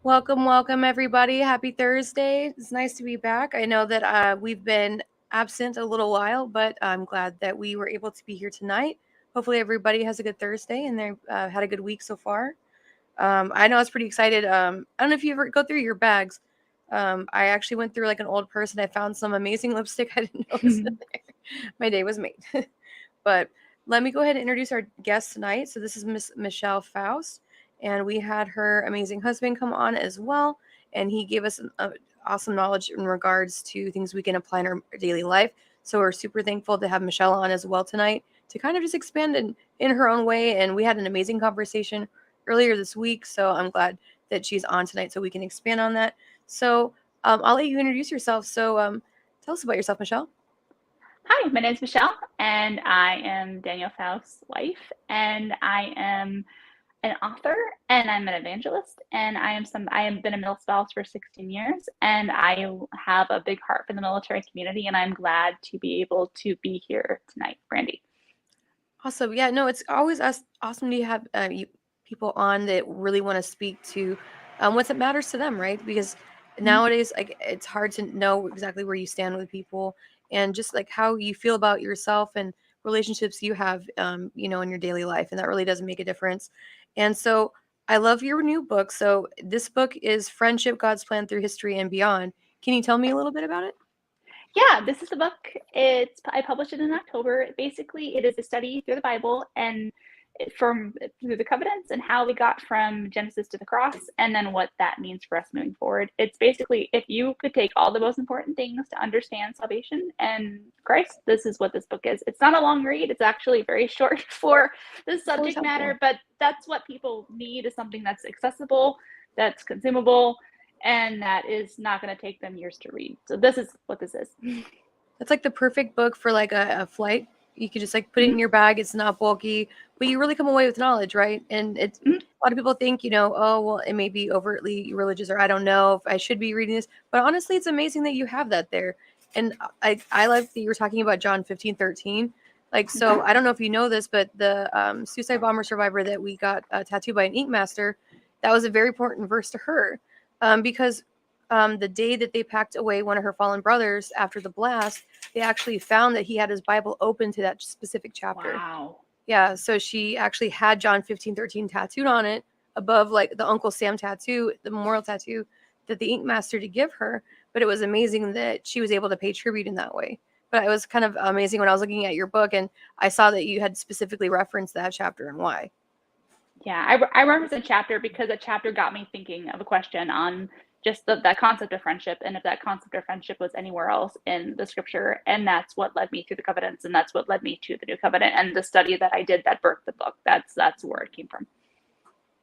Welcome, welcome, everybody. Happy Thursday. It's nice to be back. I know that we've been absent a little while, but I'm glad that we were able to be here tonight. Hopefully, everybody has a good Thursday and they've had a good week so far. I know I was pretty excited. I don't know if you ever go through your bags. I actually went through like an old purse and I found some amazing lipstick I didn't know was in there. My day was made. But let me go ahead and introduce our guest tonight. So this is Miss Michelle Faust, and we had her amazing husband come on as well, and he gave us awesome knowledge in regards to things we can apply in our daily life. So we're super thankful to have Michelle on as well tonight to kind of just expand in her own way. And we had an amazing conversation earlier this week, so I'm glad that she's on tonight so we can expand on that. So I'll let you introduce yourself. So tell us about yourself, Michelle. Hi, my name is Michelle, and I am Daniel Faust's wife, and I am an author, and I'm an evangelist, and I have been a middle spouse for 16 years, and I have a big heart for the military community, and I'm glad to be able to be here tonight, Brandy. Awesome. Yeah, no, it's always awesome to have people on that really want to speak to what that matters to them, right? Because nowadays, like, it's hard to know exactly where you stand with people and just like how you feel about yourself and relationships you have, in your daily life, and that really does make a difference. And so, I love your new book. So this book is "Friendship: God's Plan Through History and Beyond." Can you tell me a little bit about it? Yeah, this is the book. I published it in October. Basically, it is a study through the Bible and from through the covenants and how we got from Genesis to the cross, and then what that means for us moving forward. It's basically if you could take all the most important things to understand salvation and Christ, this is what this book is. It's not a long read. It's actually very short for the It's always subject helpful. matter, but that's what people need is something that's accessible, that's consumable, and that is not going to take them years to read. So this is what this is. That's like the perfect book for like a flight. You could just like put it in Mhm, your bag. It's not bulky, but you really come away with knowledge, right? And it's mhm. a lot of people think, oh well, it may be overtly religious, or I don't know if I should be reading this. But honestly, it's amazing that you have that there. And I like that you were talking about John 15:13. Like, so I don't know if you know this, but the suicide bomber survivor that we got tattooed by an ink master, that was a very important verse to her, because the day that they packed away one of her fallen brothers after the blast, they actually found that he had his Bible open to that specific chapter. Wow. Yeah, so she actually had John 15:13 tattooed on it above like the Uncle Sam tattoo, the memorial tattoo that the ink master to give her. But it was amazing that she was able to pay tribute in that way. But it was kind of amazing when I was looking at your book and I saw that you had specifically referenced that chapter and why. Yeah, I remember the chapter because a chapter got me thinking of a question on just that concept of friendship and if that concept of friendship was anywhere else in the scripture. And that's what led me to the covenants, and that's what led me to the new covenant and the study that I did that birthed the book. That's where it came from.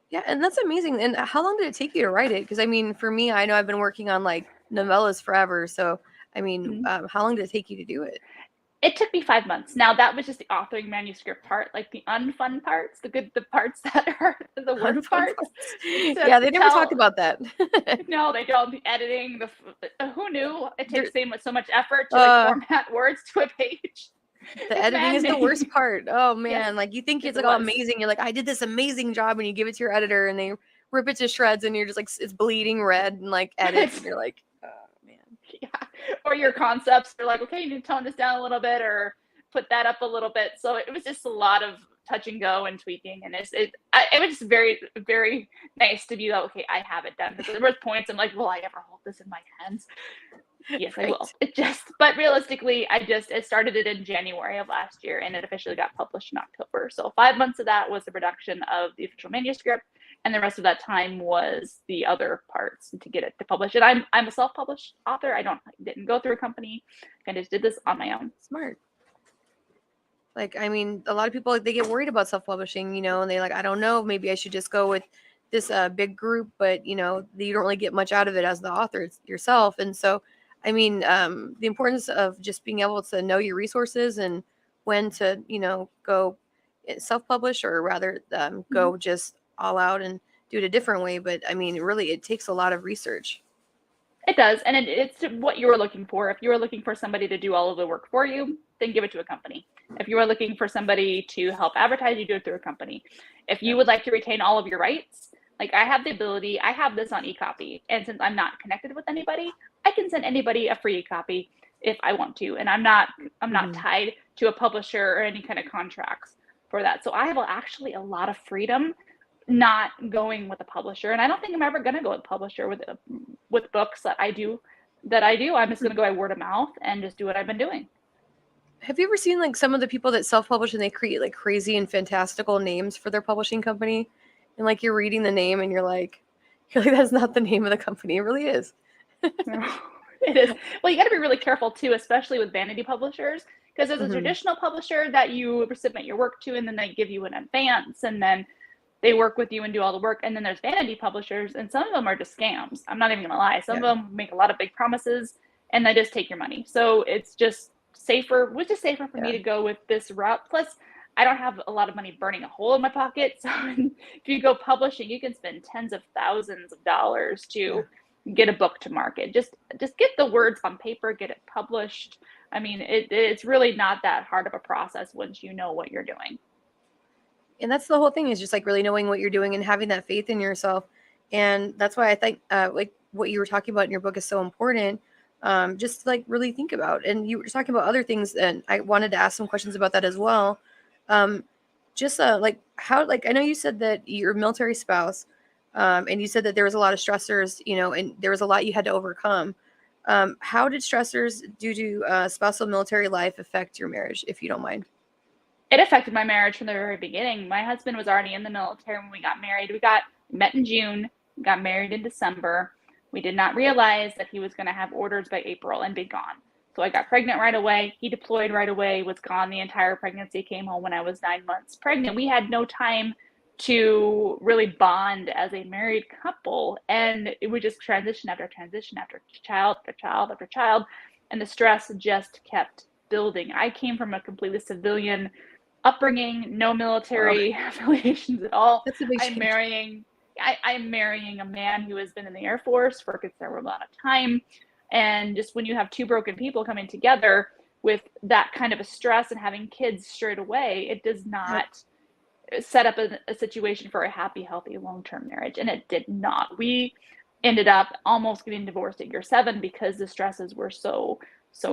Yeah, and that's amazing. And how long did it take you to write it? Because I mean, for me, I know I've been working on like novellas forever. So I mean, Mhm. how long did it take you to do it? It took me 5 months. Now that was just the authoring manuscript part, like the unfun parts, the parts that are the work Unfun parts. parts. To Yeah, they never talk tell about that. No, they don't. The editing, who knew it There, takes so much effort to like uh, format words to a page. the It's editing is the worst maddening. part. Oh Yes, man, like you think yes, it's it like all was. amazing. You're like, I did this amazing job, and you give it to your editor, and they rip it to shreds, and you're just like, it's bleeding red and like edits, and It's you're like, oh man. yeah. Or your concepts are like, okay, you need to tone this down a little bit or put that up a little bit. So it was just a lot of touch and go and tweaking, and it was just very very nice to be like, okay, I have it done. Because there was points I'm like, will I ever hold this in my hands? Yes, I will. Right. But realistically, I started it in January of last year and it officially got published in October. So 5 months of that was the production of the official manuscript, and the rest of that time was the other parts to get it to publish. And I'm a self-published author. Didn't go through a company. I just did this on my own. Smart. Like, I mean, a lot of people, like, they get worried about self-publishing, and they like, I don't know, maybe I should just go with this big group, but you don't really get much out of it as the author yourself. And so, I mean, the importance of just being able to know your resources and when to, go self-publish, or rather Mhm. go just all out and do it a different way. But I mean, really, it takes a lot of research. It does, and it's what you were looking for. If you were looking for somebody to do all of the work for you, then give it to a company. If you were looking for somebody to help advertise, you do it through a company. If you Yep. would like to retain all of your rights, Like I have the ability, I have this on e-copy. And since I'm not connected with anybody, I can send anybody a free e-copy if I want to. And I'm not tied to a publisher or any kind of contracts for that. So I have actually a lot of freedom not going with a publisher. And I don't think I'm ever going to go with a publisher with books that I do. I'm just going to go by word of mouth and just do what I've been doing. Have you ever seen like some of the people that self-publish and they create like crazy and fantastical names for their publishing company? And like you're reading the name and you're like that's not the name of the company. It really is. It is. Well, you got to be really careful too, especially with vanity publishers, because there's a traditional publisher that you submit your work to and then they give you an advance and then they work with you and do all the work. And then there's vanity publishers and some of them are just scams. I'm not even gonna lie. Some of them make a lot of big promises and they just take your money. So it's just safer, which is safer for me to go with this route. Plus, I don't have a lot of money burning a hole in my pocket. So if you go publishing, you can spend tens of thousands of dollars to get a book to market. Just get the words on paper, get it published. I mean, it's really not that hard of a process once you know what you're doing. And that's the whole thing, is just like really knowing what you're doing and having that faith in yourself. And that's why I think like what you were talking about in your book is so important. Just to, like, really think about. And you were talking about other things, and I wanted to ask some questions about that as well. Just like how, like, I know you said that you're a military spouse, and you said that there was a lot of stressors, and there was a lot you had to overcome. How did stressors due to spousal military life affect your marriage, if you don't mind? It affected my marriage from the very beginning. My husband was already in the military when we got married. We met in June, got married in December. We did not realize that he was going to have orders by April and be gone. So I got pregnant right away. He deployed right away, was gone the entire pregnancy, came home when I was 9 months pregnant. We had no time to really bond as a married couple. And it would just transition after transition after child after child after child. And the stress just kept building. I came from a completely civilian upbringing, no military affiliations at all. That's a big I'm marrying a man who has been in the Air Force for a considerable amount of time. And just when you have two broken people coming together with that kind of a stress and having kids straight away, it does not set up a situation for a happy, healthy, long-term marriage. And it did not. We ended up almost getting divorced at year 7 because the stresses were so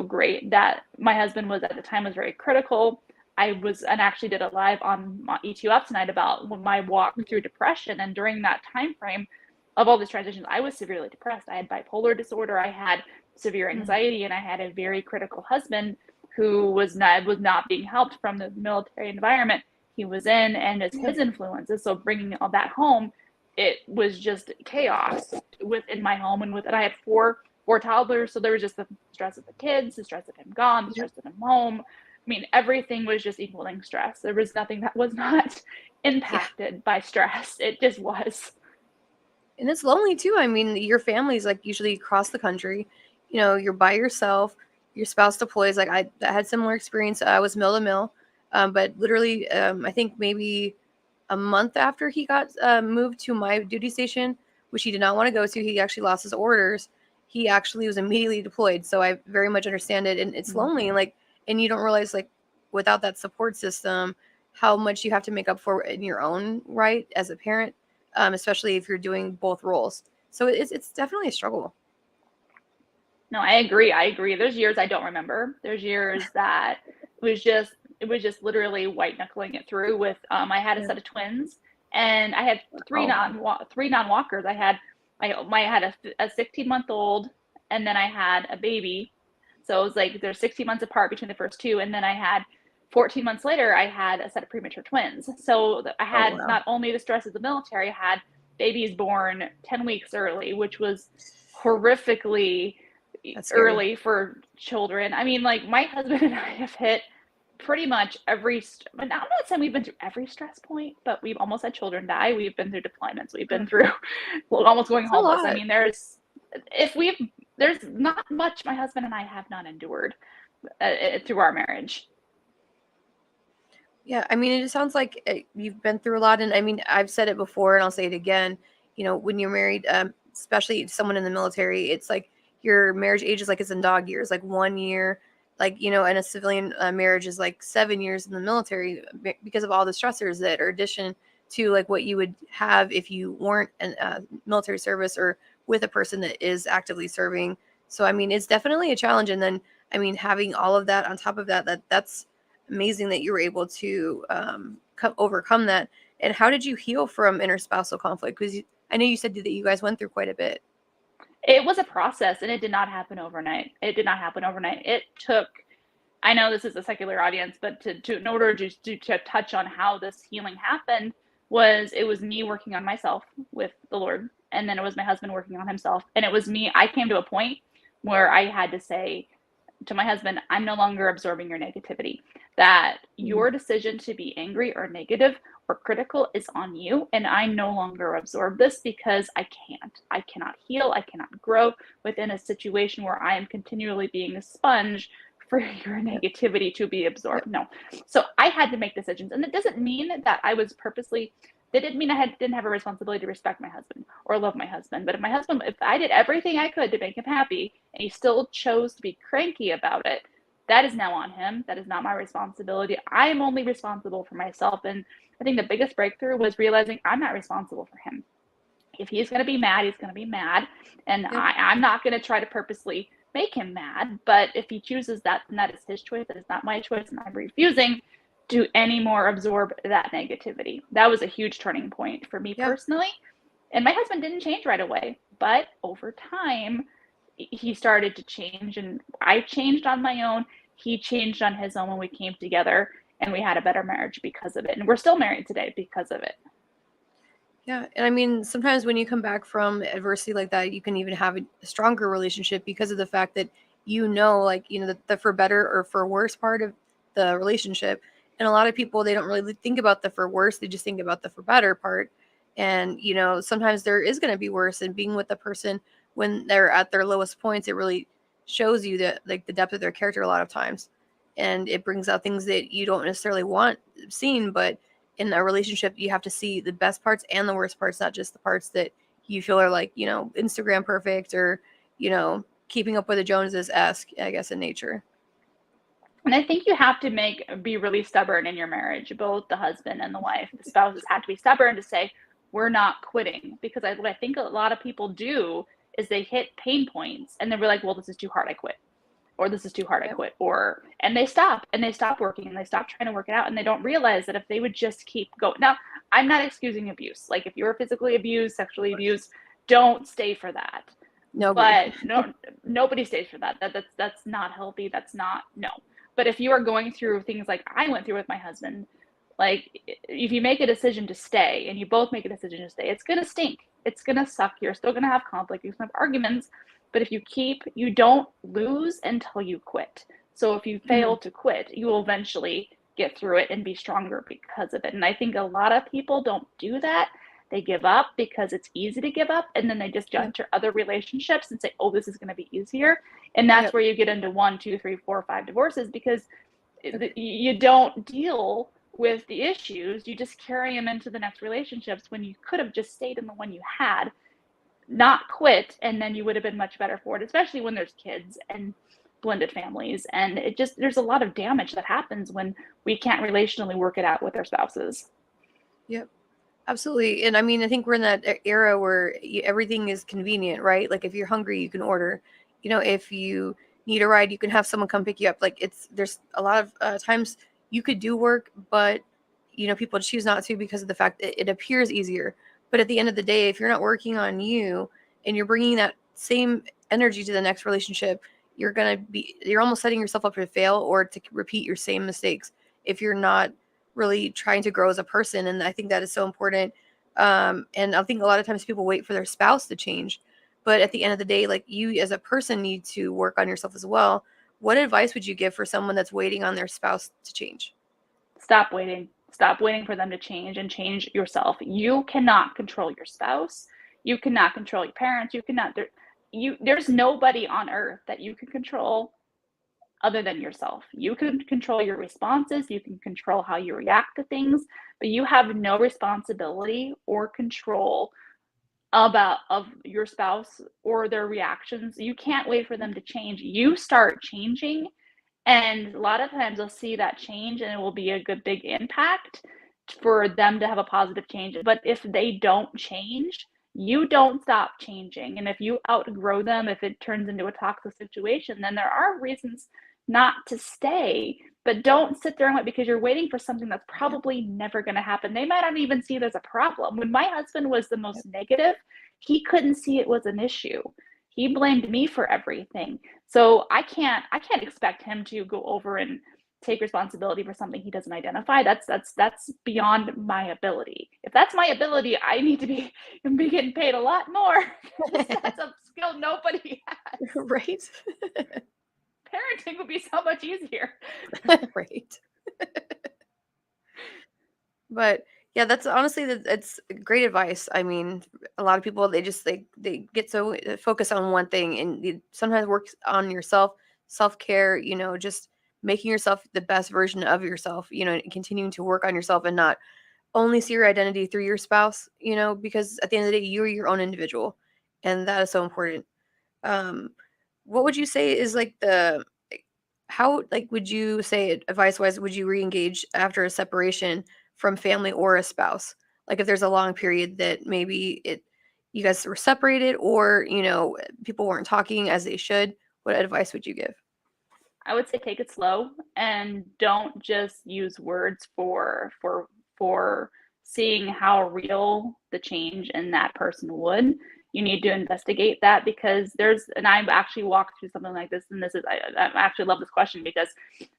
great that my husband was at the time was very critical. And actually did a live on E2F tonight about my walk through depression. And during that time frame of all these transitions, I was severely depressed. I had bipolar disorder. I had severe anxiety, and I had a very critical husband who was not being helped from the military environment he was in and his influences. So bringing all that home, it was just chaos within my home. And I had four toddlers, so there was just the stress of the kids, the stress of him gone, the stress of him home. I mean, everything was just equaling stress. There was nothing that was not impacted by stress. It just was. And it's lonely too. I mean, your family's like usually across the country. You're by yourself. Your spouse deploys. Like I had similar experience. I was mill to mill, but literally, I think maybe a month after he got moved to my duty station, which he did not want to go to, he actually lost his orders. He actually was immediately deployed. So I very much understand it, and it's lonely. Like. And you don't realize, like, without that support system, how much you have to make up for in your own right as a parent, especially if you're doing both roles. So it's definitely a struggle. No, I agree. There's years I don't remember. There's years that it was just literally white knuckling it through with, I had a set of twins and I had three non-walkers. I had a 16-month-old and then I had a baby. So it was like they're 16 months apart between the first two. And then I had 14 months later, I had a set of premature twins. So I had not only the stress of the military, I had babies born 10 weeks early, which was horrifically early for children. I mean, like my husband and I have hit pretty much every, I'm not saying we've been through every stress point, but we've almost had children die. We've been through deployments. We've been through almost going homeless. I mean, there's not much my husband and I have not endured through our marriage. Yeah, I mean, it just sounds like you've been through a lot. And I mean, I've said it before and I'll say it again. When you're married, especially someone in the military, it's like your marriage age is like it's in dog years, like 1 year, like, and a civilian marriage is like 7 years in the military because of all the stressors that are addition to like what you would have if you weren't in military service or with a person that is actively serving. So I mean, it's definitely a challenge. And then I mean, having all of that on top of that, that's amazing that you were able to overcome that. And how did you heal from interspousal conflict? Because I know you said that you guys went through quite a bit. It was a process, and it did not happen overnight. It did not happen overnight. It took, I know this is a secular audience, but in order to touch on how this healing happened, it was me working on myself with the Lord, and then it was my husband working on himself, and it was me. I came to a point where I had to say to my husband, I'm no longer absorbing your negativity. That your decision to be angry or negative or critical is on you, and I no longer absorb this because I can't. I cannot heal. I cannot grow within a situation where I am continually being a sponge for your negativity to be absorbed. No. So I had to make decisions. And it doesn't mean that I was purposely, that didn't mean didn't have a responsibility to respect my husband or love my husband. But if I did everything I could to make him happy and he still chose to be cranky about it, that is now on him. That is not my responsibility. I am only responsible for myself. And I think the biggest breakthrough was realizing I'm not responsible for him. If he's going to be mad, he's going to be mad. And I'm not going to try to purposely make him mad. But if he chooses that, then that is his choice. That is not my choice. And I'm refusing to any more absorb that negativity. That was a huge turning point for me personally. And my husband didn't change right away. But over time, he started to change. And I changed on my own. He changed on his own when we came together. And we had a better marriage because of it. And we're still married today because of it. Yeah. And I mean, sometimes when you come back from adversity like that, you can even have a stronger relationship because of the fact that like, the for better or for worse part of the relationship. And a lot of people, they don't really think about the for worse. They just think about the for better part. And, sometimes there is going to be worse. And being with the person when they're at their lowest points, it really shows you that, like, the depth of their character a lot of times. And it brings out things that you don't necessarily want seen, but in a relationship, you have to see the best parts and the worst parts, not just the parts that you feel are like, Instagram perfect or, keeping up with the Joneses-esque, I guess, in nature. And I think you have to be really stubborn in your marriage, both the husband and the wife. The spouses have to be stubborn to say, we're not quitting. Because what I think a lot of people do is they hit pain points and they're like, well, this is too hard, I quit. Or this is too hard, I quit. And they stop working and they stop trying to work it out. And they don't realize that if they would just keep going. Now, I'm not excusing abuse. Like if you're physically abused, sexually abused, don't stay for that. But nobody stays for that. That's not healthy. No. But if you are going through things like I went through with my husband, like if you make a decision to stay and you both make a decision to stay, it's going to stink. It's going to suck. You're still going to have conflict. You're going to have arguments. But if you don't lose until you quit. So if you fail to quit, you will eventually get through it and be stronger because of it. And I think a lot of people don't do that. They give up because it's easy to give up. And then they just jump to other relationships and say, oh, this is going to be easier. And that's where you get into 1, 2, 3, 4, 5 divorces because you don't deal with the issues. You just carry them into the next relationships when you could have just stayed in the one you had, not quit, and then you would have been much better for it, especially when there's kids and blended families. And there's a lot of damage that happens when we can't relationally work it out with our spouses. Yep. Absolutely. And I mean, I think we're in that era where everything is convenient, right? Like if you're hungry, you can order. If you need a ride, you can have someone come pick you up. Like there's a lot of times you could do work, but people choose not to because of the fact that it appears easier. But at the end of the day, if you're not working on you and you're bringing that same energy to the next relationship, you're almost setting yourself up to fail or to repeat your same mistakes if you're not really trying to grow as a person. And I think that is so important. And I think a lot of times people wait for their spouse to change. But at the end of the day, like you as a person need to work on yourself as well. What advice would you give for someone that's waiting on their spouse to change? Stop waiting. Stop waiting for them to change and change yourself. You cannot control your spouse. You cannot control your parents. There's nobody on earth that you can control other than yourself. You can control your responses. You can control how you react to things, but you have no responsibility or control of your spouse or their reactions. You can't wait for them to change. You start changing. And a lot of times you'll see that change and it will be a good big impact. for them to have a positive change. But if they don't change, you don't stop changing. And if you outgrow them, if it turns into a toxic situation, then there are reasons not to stay. But don't sit there and wait, because you're waiting for something that's probably never going to happen. They might not even see there's a problem. When my husband was the most negative, he couldn't see it was an issue. He blamed me for everything. So I can't expect him to go over and take responsibility for something he doesn't identify. That's beyond my ability. If that's my ability, I need to be getting paid a lot more. That's a skill nobody has. Right. Parenting would be so much easier. Right. But yeah, that's honestly it's great advice. I mean, a lot of people they get so focused on one thing, and you sometimes work on yourself, self-care, just making yourself the best version of yourself, and continuing to work on yourself and not only see your identity through your spouse, because at the end of the day, you're your own individual, and that is so important. Um, what would you say is like how like would you say advice wise would you re-engage after a separation from family or a spouse? Like if there's a long period that maybe you guys were separated, or people weren't talking as they should, what advice would you give? I would say take it slow and don't just use words for seeing how real the change in that person would. You need to investigate that, because and I've actually walked through something like this, and I actually love this question, because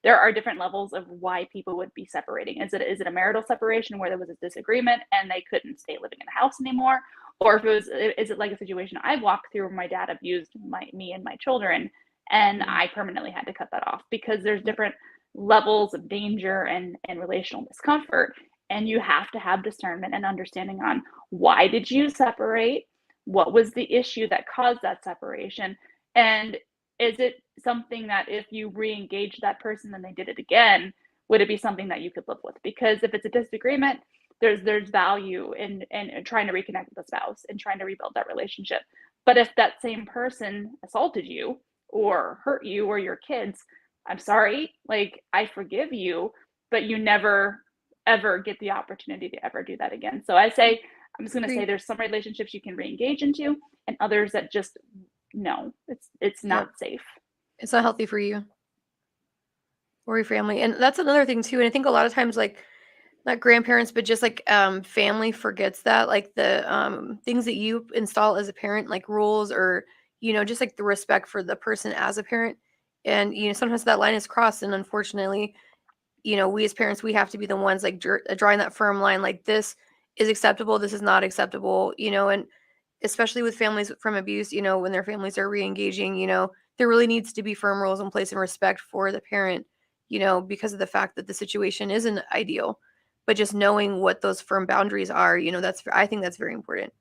there are different levels of why people would be separating. Is it a marital separation where there was a disagreement and they couldn't stay living in the house anymore? Or is it like a situation I've walked through where my dad abused me and my children, and I permanently had to cut that off, because there's different levels of danger and relational discomfort, and you have to have discernment and understanding on why did you separate, what was the issue that caused that separation, and is it something that if you re-engage that person and they did it again, would it be something that you could live with? Because if it's a disagreement, there's value in trying to reconnect with the spouse and trying to rebuild that relationship. But if that same person assaulted you or hurt you or your kids, I'm sorry, like I forgive you, but you never ever get the opportunity to ever do that again. So I'm just going to say there's some relationships you can re-engage into, and others that just no, it's not safe. It's not healthy for you or your family. And that's another thing too. And I think a lot of times, like, not grandparents, but just like family forgets that, like the things that you install as a parent, like rules, or just like the respect for the person as a parent. And sometimes that line is crossed, and unfortunately, we as parents, we have to be the ones like drawing that firm line, like this is acceptable, this is not acceptable, and especially with families from abuse, when their families are re-engaging, there really needs to be firm rules in place and respect for the parent, because of the fact that the situation isn't ideal. But just knowing what those firm boundaries are, I think that's very important.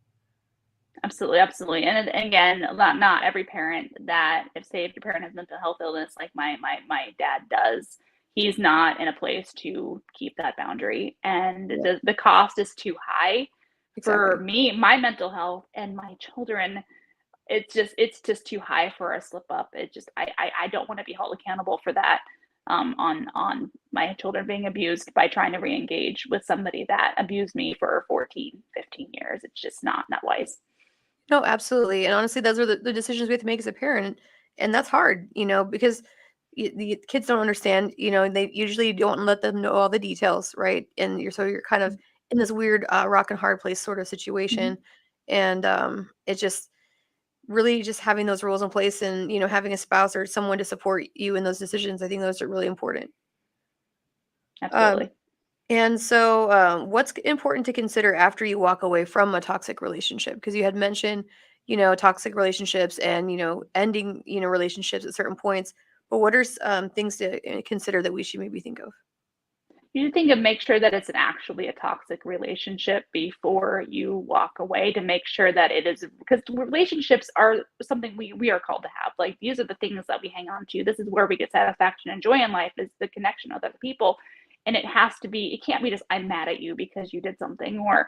Absolutely, absolutely. And again, not every parent that, if your parent has mental health illness like my dad does, he's not in a place to keep that boundary, and the cost is too high for me, my mental health, and my children. It's just too high for a slip up. I don't want to be held accountable for that, on my children being abused by trying to re-engage with somebody that abused me for 14, 15 years. It's just not wise. No, absolutely. And honestly, those are the decisions we have to make as a parent. And that's hard, because the kids don't understand, they usually don't let them know all the details, right? And you're kind of in this weird rock and hard place sort of situation. And it's just really just having those rules in place, and, having a spouse or someone to support you in those decisions. I think those are really important. Absolutely. And so, what's important to consider after you walk away from a toxic relationship? Because you had mentioned, toxic relationships and, ending, relationships at certain points. But what are things to consider that we should maybe think of? You should think of make sure that it's actually a toxic relationship before you walk away, to make sure that it is, because relationships are something we are called to have. Like, these are the things that we hang on to. This is where we get satisfaction and joy in life, is the connection with other people. And it can't be just, I'm mad at you because you did something, or,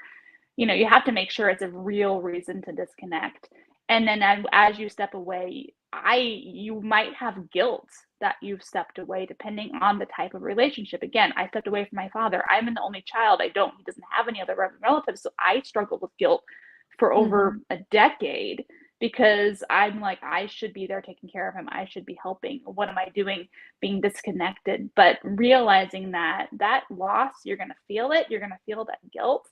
you have to make sure it's a real reason to disconnect. And then as you step away, you might have guilt that you've stepped away depending on the type of relationship. Again, I stepped away from my father. I'm an only child. He doesn't have any other relatives. So I struggled with guilt for over a decade because I'm like, I should be there taking care of him. I should be helping. What am I doing being disconnected? But realizing that loss, you're going to feel it. You're going to feel that guilt,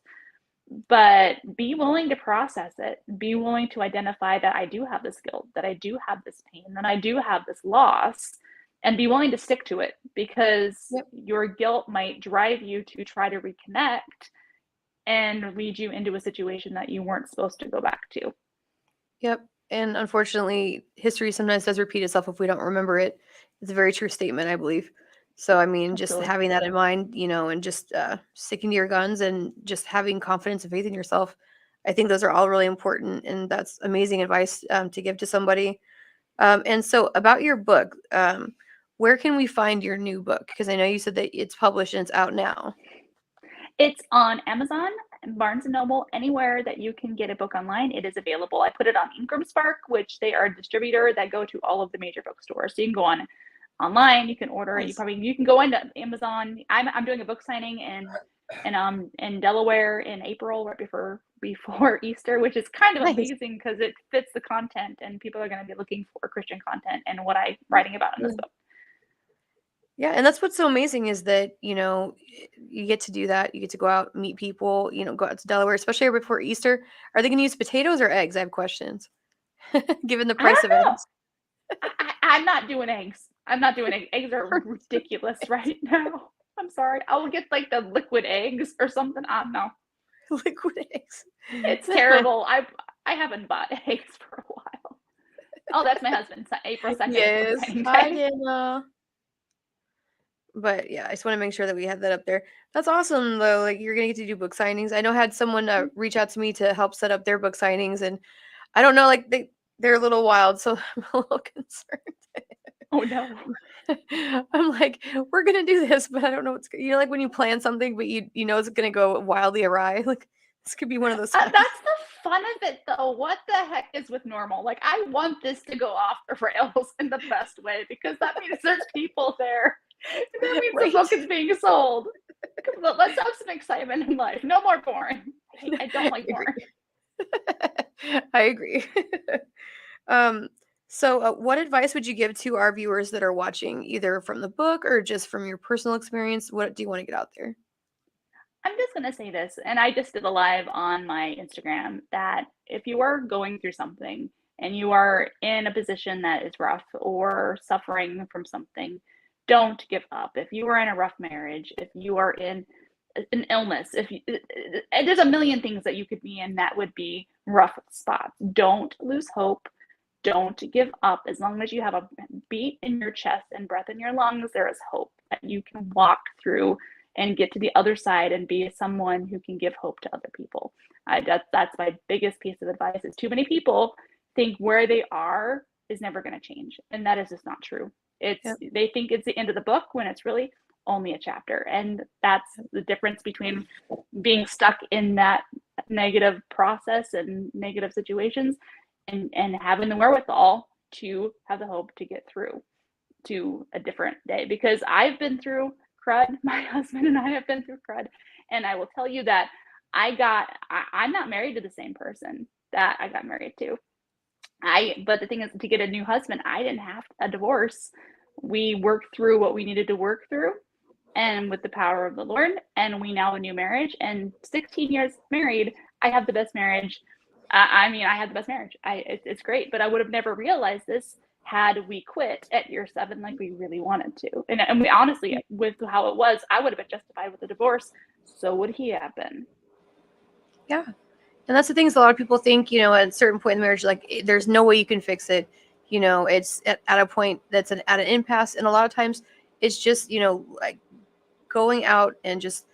but be willing to process it. Be willing to identify that I do have this guilt, that I do have this pain, that I do have this loss, and be willing to stick to it, because your guilt might drive you to try to reconnect and lead you into a situation that you weren't supposed to go back to. Yep. And unfortunately, history sometimes does repeat itself if we don't remember it. It's a very true statement, I believe. So, I mean, just Absolutely. having that in mind, and just sticking to your guns and just having confidence and faith in yourself, I think those are all really important. And that's amazing advice to give to somebody. And so, about your book, where can we find your new book? Because I know you said that it's published and it's out now. It's on Amazon, Barnes & Noble, anywhere that you can get a book online, it is available. I put it on IncomSpark, which they are a distributor that go to all of the major bookstores. So you can go online, you can order it. You can go into Amazon. I'm doing a book signing in Delaware in April, right before Easter, which is kind of amazing because it fits the content, and people are going to be looking for Christian content and what I'm writing about in this book. Yeah, and that's what's so amazing is that, you get to do that. You get to go out, meet people, go out to Delaware, especially right before Easter. Are they going to use potatoes or eggs? I have questions. Given the price of eggs. I'm not doing eggs. I'm not doing eggs. Eggs are ridiculous right now. I'm sorry. I will get like the liquid eggs or something. I don't know. Liquid eggs. It's terrible. I haven't bought eggs for a while. Oh, that's my husband. April 2nd. Yes. Hi, Dana. But yeah, I just want to make sure that we have that up there. That's awesome, though. Like, you're gonna get to do book signings. I know I had someone reach out to me to help set up their book signings, and I don't know, like they're a little wild, so I'm a little concerned. Oh no. I'm like, we're gonna do this, but I don't know what's like when you plan something, but you know it's gonna go wildly awry. Like, this could be one of those times. That's the fun of it, though. What the heck is with normal? Like, I want this to go off the rails in the best way, because that means there's people there. That means the book is being sold. Let's have some excitement in life. No more boring. I don't like boring. I agree. So what advice would you give to our viewers that are watching, either from the book or just from your personal experience? What do you want to get out there? I'm just going to say this, and I just did a live on my Instagram, that if you are going through something and you are in a position that is rough or suffering from something, don't give up. If you are in a rough marriage, if you are in an illness, there's a million things that you could be in that would be rough spots. Don't lose hope. Don't give up. As long as you have a beat in your chest and breath in your lungs, there is hope that you can walk through and get to the other side and be someone who can give hope to other people. That's my biggest piece of advice. Is too many people think where they are is never going to change, and that is just not true. They think it's the end of the book when it's really only a chapter, and that's the difference between being stuck in that negative process and negative situations and having the wherewithal to have the hope to get through to a different day. Because I've been through crud. My husband and I have been through crud, and I will tell you that I'm not married to the same person that I got married to. But the thing is, to get a new husband, I didn't have a divorce. We worked through what we needed to work through, and with the power of the Lord, and we now have a new marriage. And 16 years married, I have the best marriage. I had the best marriage. It's great, but I would have never realized this had we quit at year 7 like we really wanted to. And we honestly, with how it was, I would have been justified with a divorce. So would he have been. Yeah. And that's the things a lot of people think, at a certain point in the marriage, like there's no way you can fix it. It's at a point that's at an impasse. And a lot of times it's just, like going out and just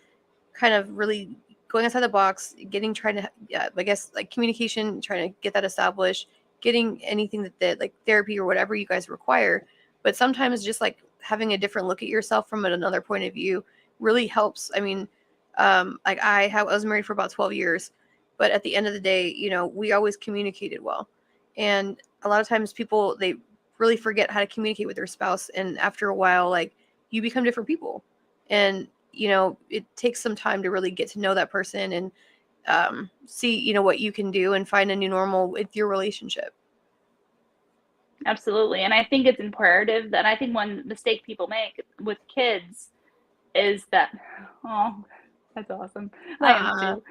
kind of really going outside the box, trying to, I guess, like communication, trying to get that established, getting anything that like therapy or whatever you guys require. But sometimes just like having a different look at yourself from another point of view really helps. I mean, like I was married for about 12 years, but at the end of the day, we always communicated well. And a lot of times people, they really forget how to communicate with their spouse, and after a while, like, you become different people, and it takes some time to really get to know that person and see what you can do and find a new normal with your relationship. Absolutely. And I think it's imperative that I think one mistake people make with kids is that, oh, that's awesome. I am too.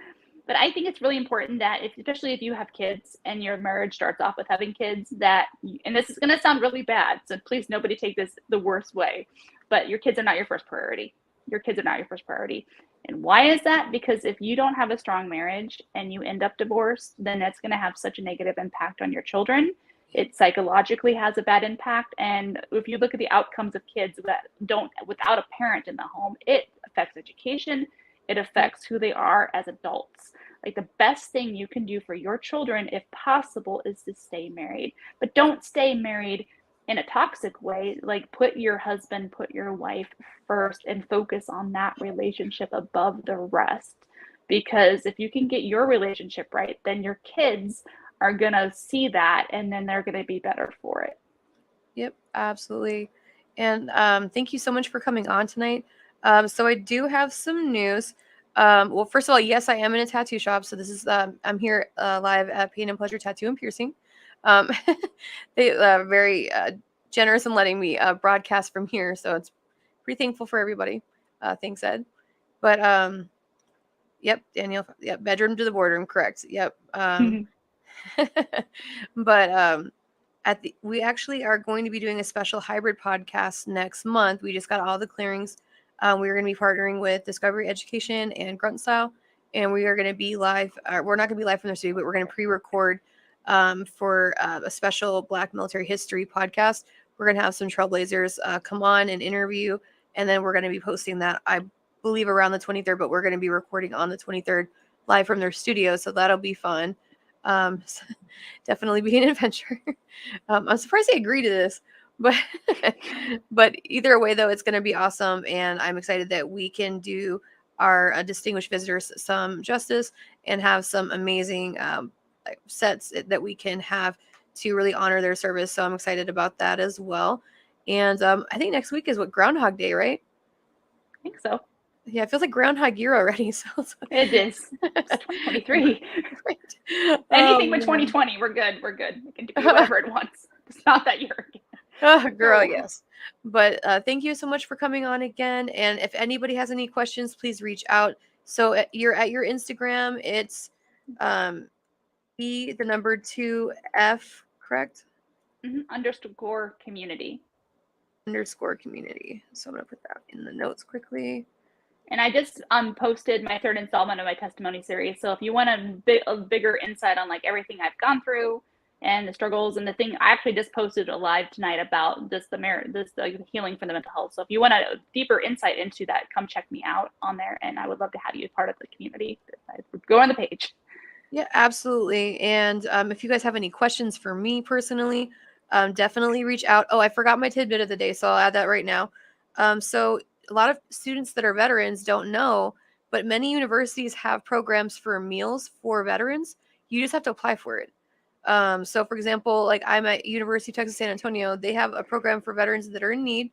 But I think it's really important that, especially if you have kids and your marriage starts off with having kids, and this is going to sound really bad, so please nobody take this the worst way, but your kids are not your first priority. Your kids are not your first priority. And why is that? Because if you don't have a strong marriage and you end up divorced, then that's going to have such a negative impact on your children. It psychologically has a bad impact. And if you look at the outcomes of kids that don't, without a parent in the home, it affects education. It affects who they are as adults. Like, the best thing you can do for your children, if possible, is to stay married. But don't stay married in a toxic way. Like, put your husband, put your wife first and focus on that relationship above the rest. Because if you can get your relationship right, then your kids are going to see that, and then they're going to be better for it. Yep, absolutely. And thank you so much for coming on tonight. So I do have some news. Well, first of all, yes, I am in a tattoo shop. So this is I'm here live at Pain and Pleasure Tattoo and Piercing. They are very generous in letting me broadcast from here. So it's pretty thankful for everybody. Thanks, Ed. But yep, Danielle. Yep, bedroom to the boardroom. Correct. Yep. But we actually are going to be doing a special hybrid podcast next month. We just got all the clearings. We're going to be partnering with Discovery Education and Grunt Style, and we are going to be live. We're not going to be live from the studio, but we're going to pre-record for a special Black military history podcast. We're going to have some trailblazers come on and interview, and then we're going to be posting that, I believe, around the 23rd, but we're going to be recording on the 23rd live from their studio, so that'll be fun. So definitely be an adventure. I'm surprised they agreed to this, but but either way, though, it's going to be awesome, and I'm excited that we can do our distinguished visitors some justice and have some amazing sets that we can have to really honor their service. So I'm excited about that as well. And I think next week is what, Groundhog Day, right? I think so. Yeah, it feels like Groundhog Year already. So it is. It's 2023. Right. Anything with 2020, we're good. We're good. We can do whatever it wants. It's not that year. Oh, girl, yes. But thank you so much for coming on again. And if anybody has any questions, please reach out. So you're at your Instagram. It's E2F, correct? _community. _community. So I'm going to put that in the notes quickly. And I just posted my third installment of my testimony series. So if you want a bigger insight on like everything I've gone through and the struggles and the thing, I actually just posted a live tonight about the healing from the mental health. So if you want a deeper insight into that, come check me out on there, and I would love to have you part of the community. Go on the page. Yeah, absolutely. And if you guys have any questions for me personally, definitely reach out. Oh, I forgot my tidbit of the day, so I'll add that right now. So a lot of students that are veterans don't know, but many universities have programs for meals for veterans. You just have to apply for it. So for example, like I'm at University of Texas San Antonio, they have a program for veterans that are in need,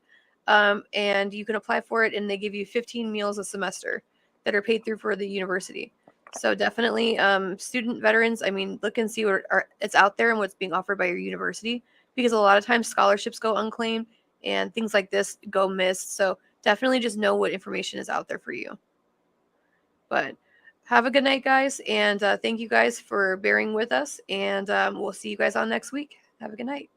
and you can apply for it, and they give you 15 meals a semester that are paid through for the university. So definitely, student veterans, I mean, look and see what it's out there and what's being offered by your university, because a lot of times scholarships go unclaimed and things like this go missed. So definitely just know what information is out there for you. But have a good night, guys. And thank you guys for bearing with us. And we'll see you guys on next week. Have a good night.